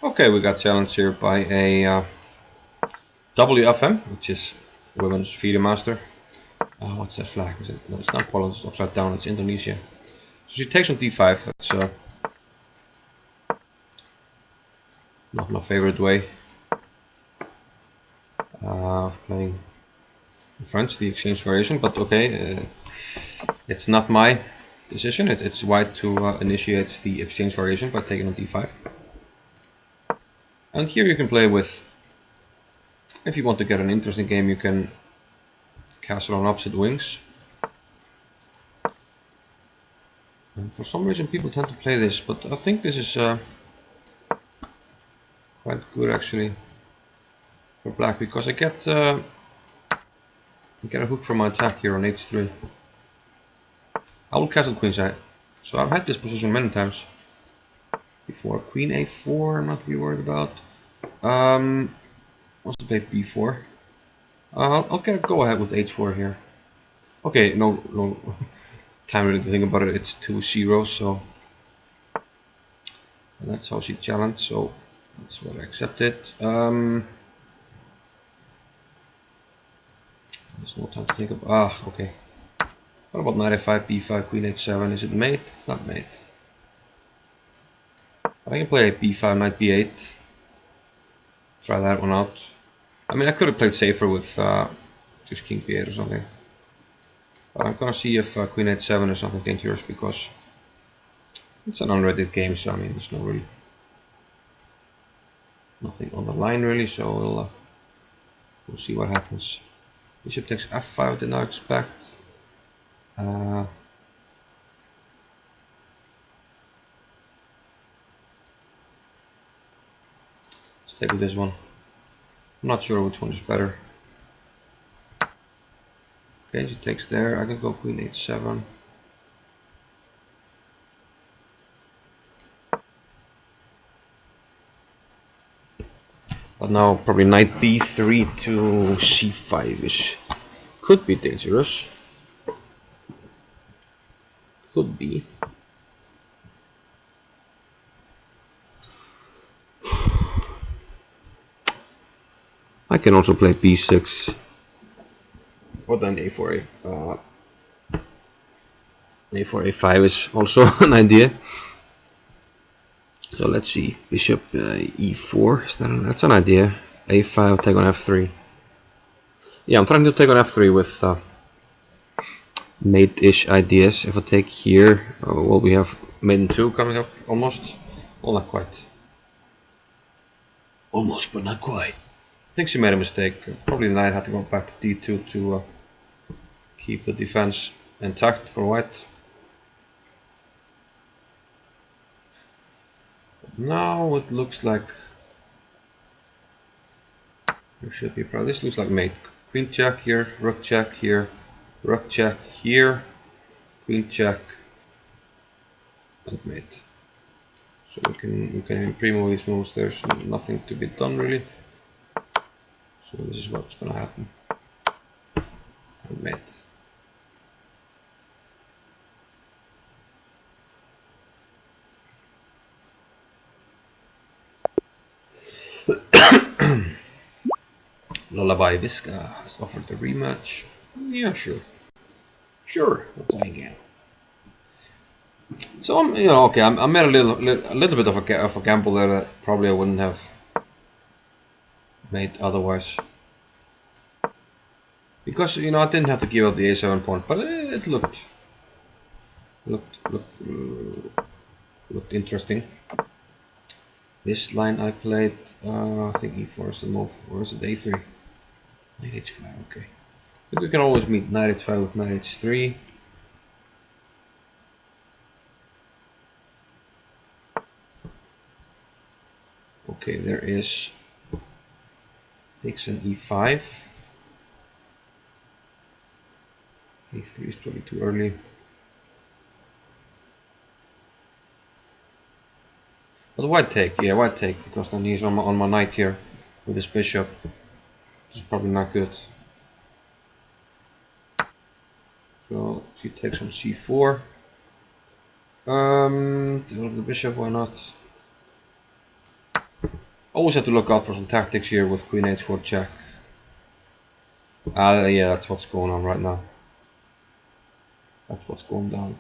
Okay, we got challenged here by a WFM, which is Women's FIDE Master. What's that flag? Is it? No, it's not Poland. It's upside down. It's Indonesia. So she takes on d5. That's not my favorite way of playing in French, the exchange variation. But okay, it's not my decision. It's white to initiate the exchange variation by taking on d5. And here you can play with, if you want to get an interesting game, you can castle on opposite wings. And for some reason people tend to play this, but I think this is quite good actually for black, because I get a hook from my attack here on h3. I will castle queenside. So I've had this position many times before. Queen a4, I'm not really worried about. Wants to play b4. I'll go ahead with h4 here. Okay, no time really to think about it. It's 2-0, so that's how she challenged. So that's what I accepted. There's no time to think about. Okay. What about knight f5, b5, queen h7? Is it mate? It's not mate. But I can play b5, knight b8. Try that one out. I mean, I could have played safer with just king b8 or something. But I'm gonna see if queen h7 is something dangerous, because it's an unrated game, so I mean, there's no really nothing on the line really, so we'll see what happens. Bishop takes f5, did not expect. Let's take with this one. I'm not sure which one is better. Okay, she takes there. I can go queen h7. But now probably knight b3 to c5-ish. Could be dangerous. Could be. I can also play b6. Or then a4. a4, a5 is also an idea. So let's see. Bishop e4. That's an idea. a5, take on f3. Yeah, I'm trying to take on f3 with mate-ish ideas. If I take here, well, we have mate and 2 coming up almost. Well, not quite. Almost, but not quite. I think she made a mistake. Probably the knight had to go back to d2 to keep the defense intact for white. Now it looks like there should be probably. This looks like mate. Queen check here, rook check here, rook check here, queen check, and mate. So we can primo these moves. There's nothing to be done really. So this is what's gonna happen. And mate. Lullabyvisca has offered a rematch. Yeah, sure. Sure, we'll play again. So I'm, okay. I made a little bit of a gamble there that probably I wouldn't have made otherwise, because I didn't have to give up the a7 pawn, but it looked interesting. This line I played, I think e4 is the move, or is it a3? Knight h5. Okay. I think we can always meet knight h5 with knight h3. Okay, there is takes an e5. a3 is probably too early. But white take, yeah, white take, because then he's on my knight here with his bishop. This is probably not good. So she takes on c4. Develop the bishop, why not? Always have to look out for some tactics here with queen h4 check. Yeah, that's what's going on right now. That's what's going down.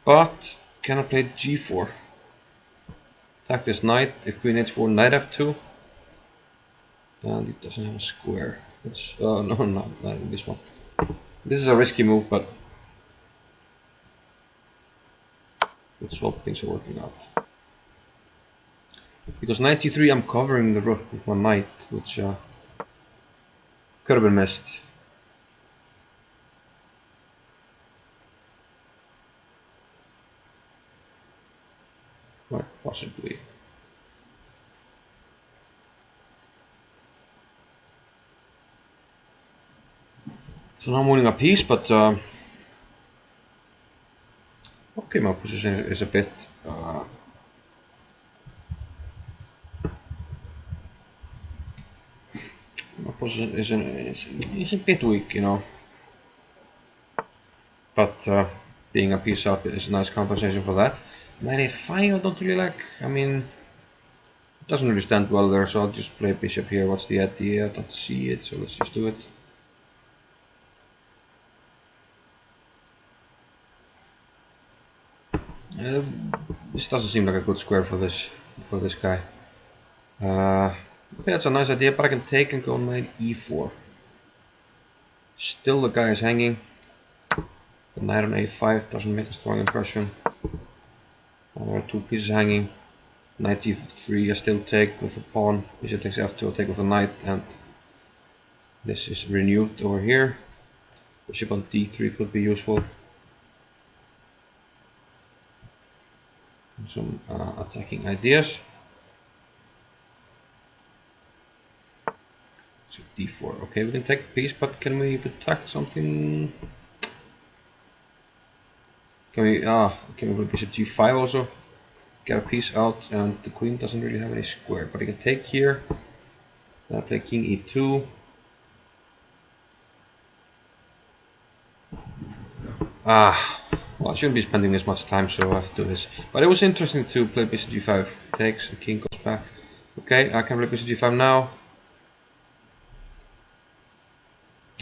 But can I play g4? Attack this knight. If queen h4, knight f2. And it doesn't have a square. It's no, not this one. This is a risky move, but let's hope things are working out. Because knight g3, I'm covering the rook with my knight, which could have been missed. Quite possibly. So now I'm winning a piece, but okay, my position is a bit my position is a bit weak, you know. But being a piece up is a nice compensation for that. Knight a5 I don't really like. I mean, it doesn't really stand well there, so I'll just play bishop here. What's the idea? I don't see it, so let's just do it. This doesn't seem like a good square for this guy. Okay, that's a nice idea, but I can take and go knight e4. Still the guy is hanging. The knight on a5 doesn't make a strong impression. There are two pieces hanging. Knight g3 I still take with the pawn. Bishop takes f2, I take with the knight, and this is renewed over here. Bishop on d3 could be useful. Some attacking ideas. So d4. Okay, we can take the piece, but can we protect something? Can we play bishop g5 also? Get a piece out, and the queen doesn't really have any square, but I can take here. Then I play king e2. Well, I shouldn't be spending this much time, so I have to do this. But it was interesting to play bishop g5. Takes, the king goes back. Okay, I can play bishop g5 now.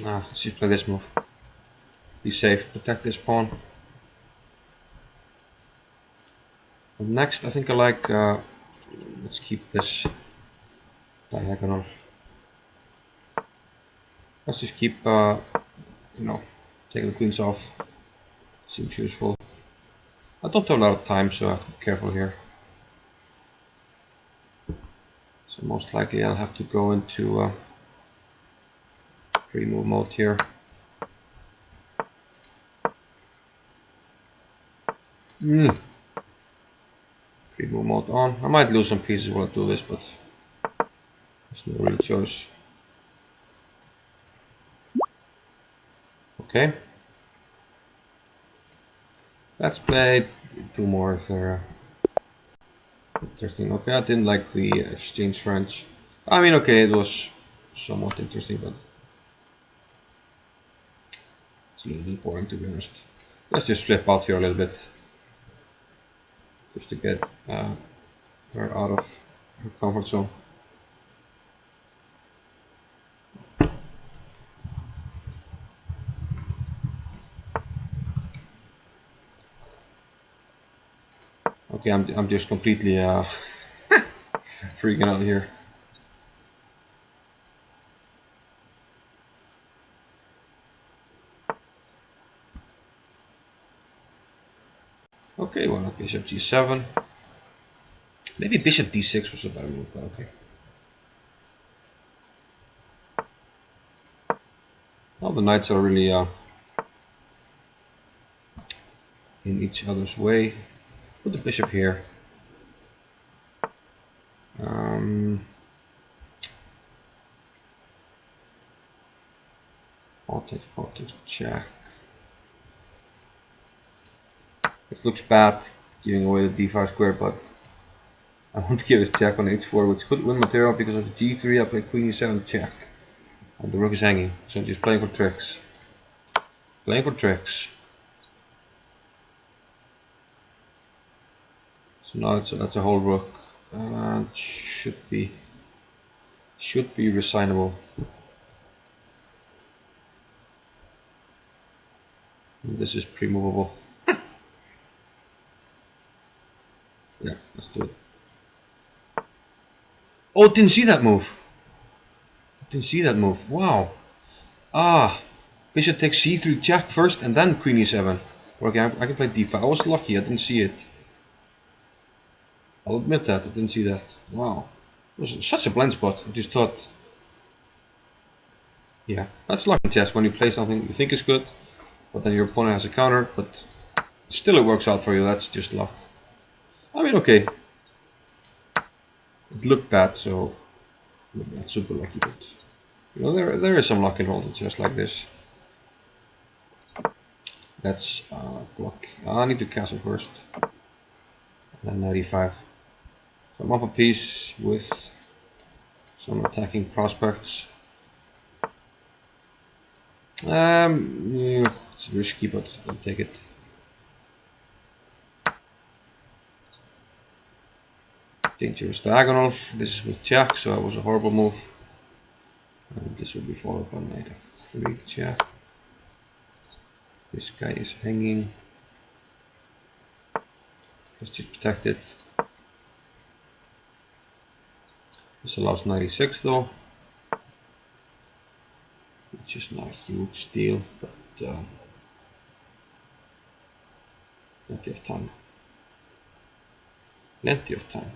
Let's just play this move. Be safe, protect this pawn. And next, I think I like, let's keep this diagonal. Let's just keep, you know, taking the queens off. Seems useful. I don't have a lot of time, so I have to be careful here. So most likely I'll have to go into pre-move mode here. Pre-move mode on. I might lose some pieces while I do this, but there's no real choice. Okay. Let's play two more if they're interesting. Okay, I didn't like the exchange French. I mean, okay, it was somewhat interesting, but it's a little boring to be honest. Let's just flip out here a little bit, just to get her out of her comfort zone. Okay, I'm just completely freaking out here. Okay, well, bishop g7. Maybe bishop d6 was a better move, but okay. Now the knights are really in each other's way. Put the bishop here. I'll take check. It looks bad giving away the d5 square, but I want to give a check on h4, which could win material because of g3. I play queen e7 check, and the rook is hanging. So just playing for tricks. Playing for tricks. So now that's a whole rook. should be resignable. This is pre-movable. Yeah, let's do it. Oh, didn't see that move. Didn't see that move. Wow. Ah, bishop takes c3 jack first and then queen e7. Okay, I can play d5. I was lucky, I didn't see it. I'll admit that, I didn't see that. Wow. It was such a blind spot. I just thought, yeah, that's luck in chess when you play something you think is good, but then your opponent has a counter, but still it works out for you. That's just luck. I mean, okay. It looked bad, so maybe not super lucky, but you know, there is some luck involved in chess like this. That's block. I need to castle first. Then 95. So I'm up a piece with some attacking prospects. Yeah, it's risky, but I'll take it. Dangerous diagonal. This is with jack, so it was a horrible move. And this will be followed by knight f3 jack. This guy is hanging. Let's just protect it. This allows 96 though. It's just not a huge deal, but plenty of time. Plenty of time.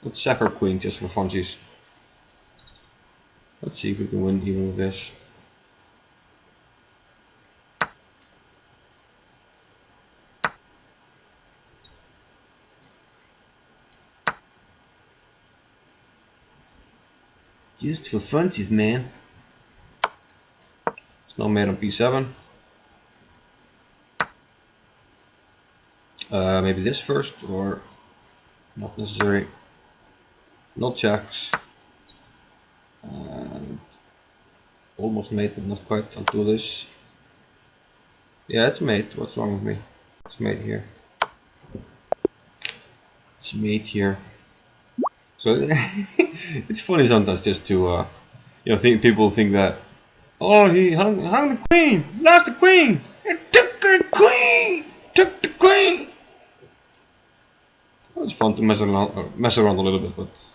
Let's sack our queen just for funsies. Let's see if we can win even with this. Just for funsies, man. It's now made on b7. Maybe this first, or not necessary. No checks. And almost mate, but not quite. I'll do this. Yeah, it's mate. What's wrong with me? It's mate here. It's mate here. So it's funny sometimes just to, you know, people think that, oh, he hung the queen, lost the queen, it took the queen, took the queen. It's fun to mess around a little bit, but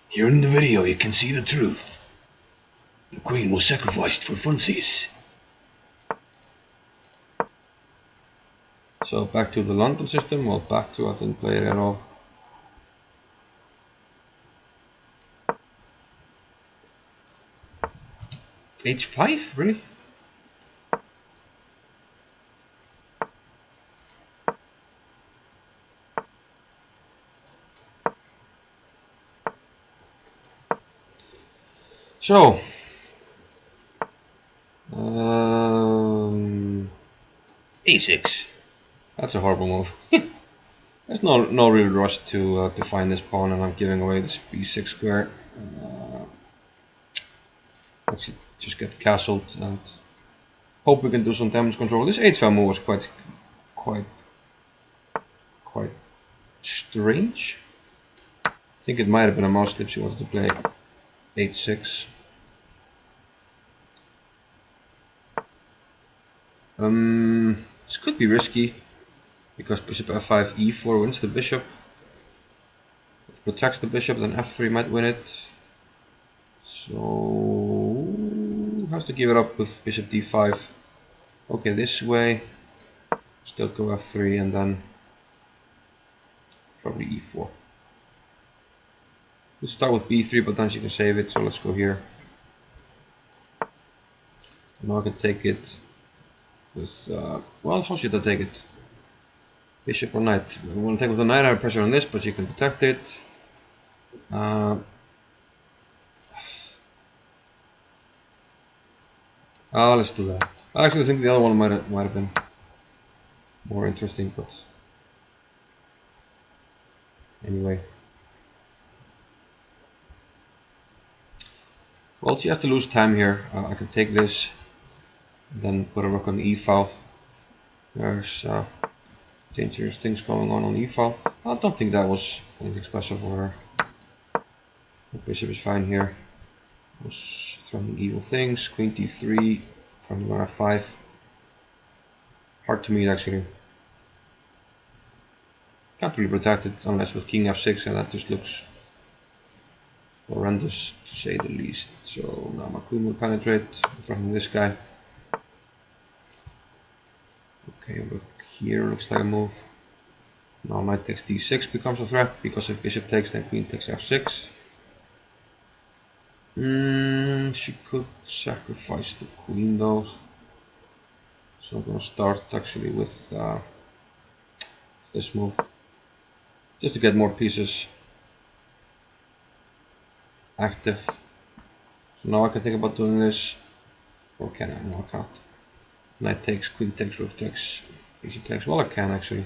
here in the video you can see the truth. The queen was sacrificed for funsies. So back to the London system. Well, back to, I didn't play it at all. H5? Really? So, A6. That's a horrible move. There's no real rush to find this pawn, and I'm giving away this b6 square. Let's just get castled and hope we can do some damage control. This h5 move was quite strange. I think it might have been a mouse slip. She wanted to play h6. This could be risky because bishop f5 e4 wins the bishop. If it protects the bishop, then f3 might win it. So has to give it up with bishop d5. Okay, this way. Still go f3 and then probably e4. We'll start with b3, but then she can save it. So let's go here. Now I can take it with, well, how should I take it? Bishop or knight? We want to take with the knight. I have pressure on this, but you can protect it. Let's do that. I actually think the other one might have been more interesting, but anyway. Well, she has to lose time here. I can take this, then put a rook on the e file. There's Dangerous things going on e-file. I don't think that was anything special for her. The bishop is fine here. Was throwing evil things. Queen d3 from the f5. Hard to meet actually. Can't really protect it unless with king f6, and that just looks horrendous to say the least. So now my queen will penetrate, threatening this guy. Okay, look here, looks like a move. Now knight takes d6 becomes a threat, because if bishop takes, then queen takes f6. She could sacrifice the queen though. So I'm gonna start actually with this move, just to get more pieces active. So now I can think about doing this, or can I? No, I can't. Knight takes, queen takes, rook takes, bishop takes. Well, I can actually.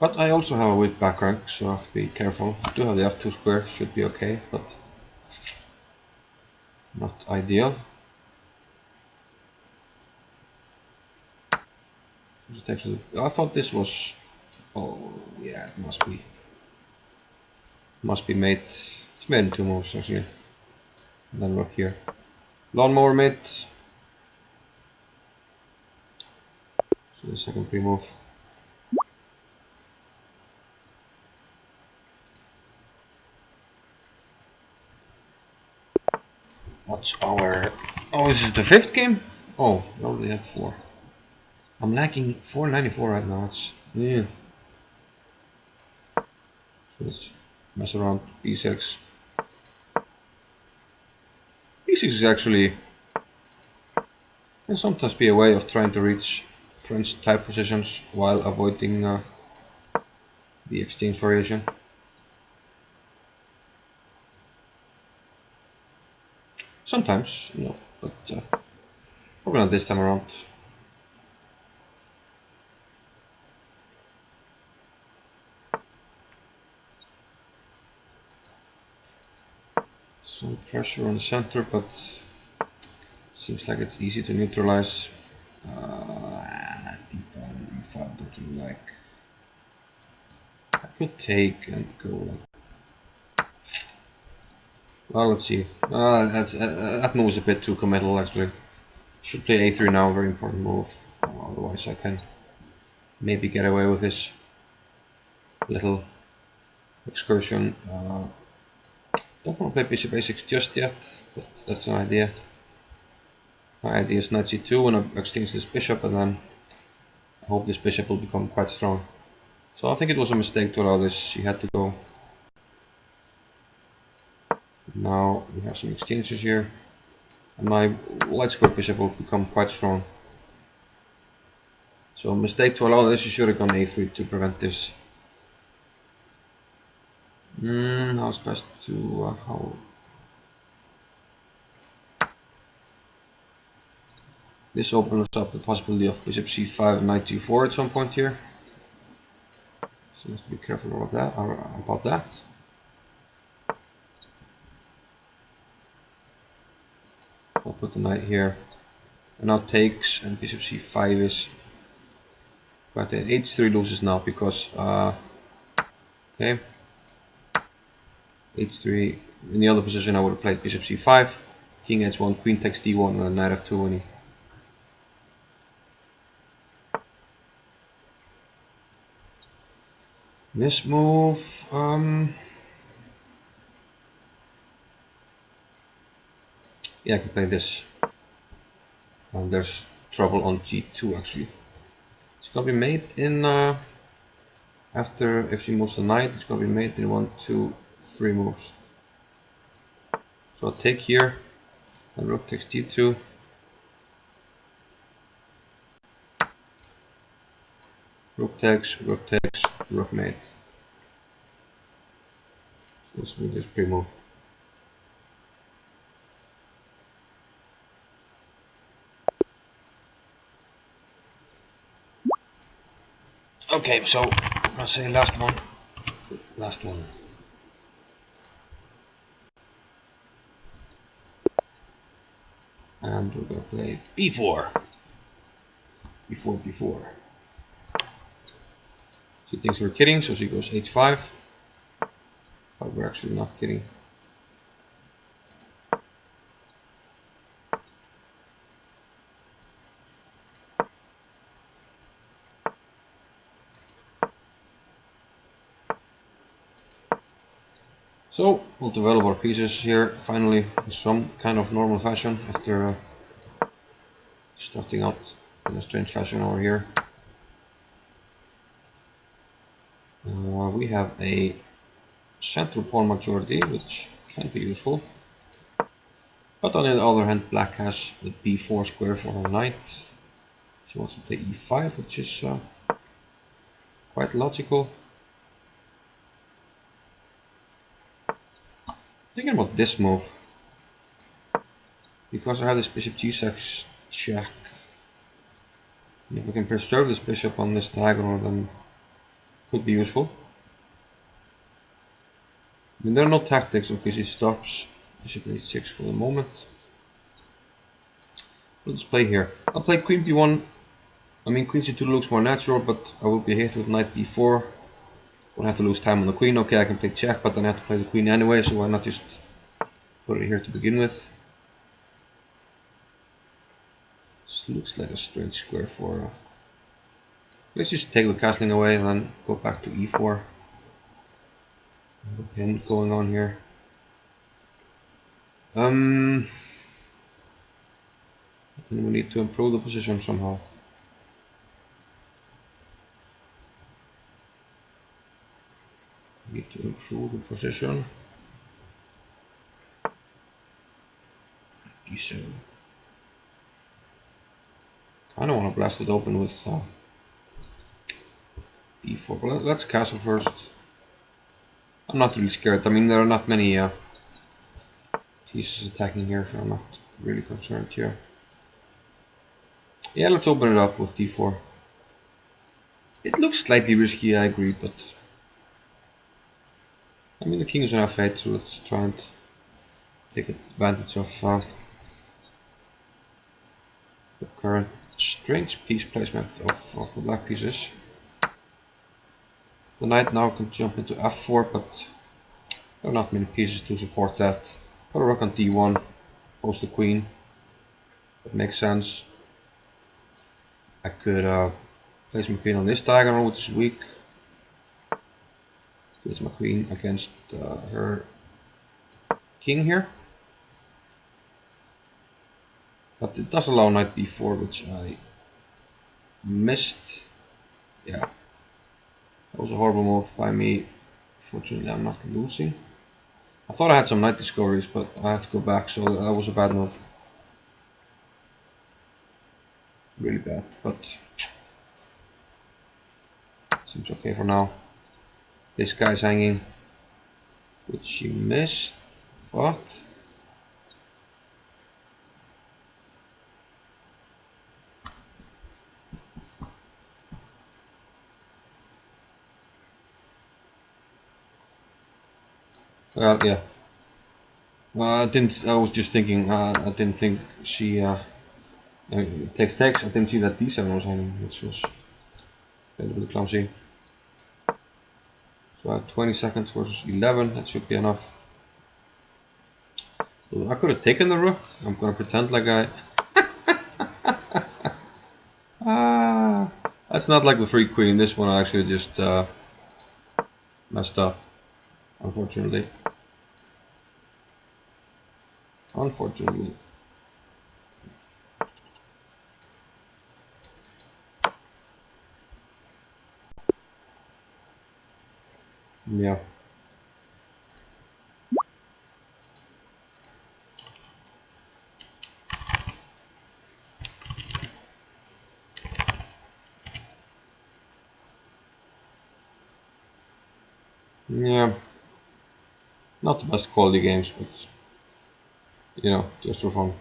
But I also have a weak back rank, so I have to be careful. I do have the f2 square, should be okay, but not ideal. I thought this was... Oh, yeah, it must be. Must be made... It's made in 2 moves, actually. And then rook here. Lawnmower made. So the second pre-move. What's our... Oh, this is the 5th game? Oh, we already had 4. I'm lacking 494 right now. It's... Yeah. So let's mess around. b6. b6 is actually... can sometimes be a way of trying to reach French type positions while avoiding the exchange variation. Sometimes, no, but probably not this time around. Some pressure on the center, but seems like it's easy to neutralize. d5, don't really like. I could take and go like... Well, let's see. That move is a bit too committal actually. Should play a3 now, very important move. Otherwise I can maybe get away with this little excursion. Don't want to play bishop a6 just yet, but that's an idea. My idea is knight c2 and I exchange this bishop, and then I hope this bishop will become quite strong. So I think it was a mistake to allow this. She had to go. Now we have some exchanges here, and my light square bishop will become quite strong. So a mistake to allow this. You should have gone a3 to prevent this. Now it's best to how... This opens up the possibility of bishop c5 and knight g4 at some point here. So let's be careful about that. I'll put the knight here. And now takes, and bishop c5 is... But h3 loses now because... okay. h3, in the other position I would have played bishop c5, king h1, queen takes d1, and then knight f2 winning. This move, yeah, I can play this. And there's trouble on g2 actually. It's gonna be made in, after, if she moves the knight, it's gonna be made in 1, 2, 3 moves. So I'll take here, and rook takes g2. Rook takes, rook mate. This will just pre-move. Okay, so I'll say last one. And we're gonna play b4. b4. She thinks we're kidding, so she goes h5. But we're actually not kidding. So we'll develop our pieces here finally in some kind of normal fashion after starting out in a strange fashion over here. We have a central pawn majority, which can be useful. But on the other hand, black has the b4 square for her knight. She wants to play e5, which is quite logical. Thinking about this move, because I have this bishop g6 check. And if we can preserve this bishop on this diagonal, then it could be useful. I mean, there are no tactics. Okay, she stops bishop h6 for the moment. Let's play here. I'll play queen b1. I mean, queen c2 looks more natural, but I will be hit with knight b4. Won't have to lose time on the queen. Okay, I can play check, but then I have to play the queen anyway, so why not just put it here to begin with? This looks like a strange square for... let's just take the castling away and then go back to e4. A pin going on here. I think we need to improve the position somehow. Need to improve the position. d7. Kind of want to blast it open with d4, but let's castle first. I'm not really scared. I mean, there are not many pieces attacking here, so I'm not really concerned here. Yeah, let's open it up with d4. It looks slightly risky, I agree, but I mean, the king is on f8, so let's try and take advantage of the current strange piece placement of the black pieces. The knight now can jump into f4, but there are not many pieces to support that. Put a rook on d1, post the queen. That makes sense. I could place my queen on this diagonal, which is weak. Place my queen against her king here. But it does allow knight b4, which I missed. Yeah. That was a horrible move by me. Fortunately, I'm not losing. I thought I had some knight discoveries, but I had to go back, so that was a bad move. Really bad, but seems okay for now. This guy's hanging, which she missed, but well, yeah. I didn't. I was just thinking. I didn't think she takes text. I didn't see that d7 was hanging, which was a little bit clumsy. So I have 20 seconds versus 11. That should be enough. So I could have taken the rook. I'm gonna pretend like I. That's not like the free queen. This one I actually just messed up, unfortunately. Unfortunately. Yeah. Yeah. Not the best quality games, but you know, just for fun.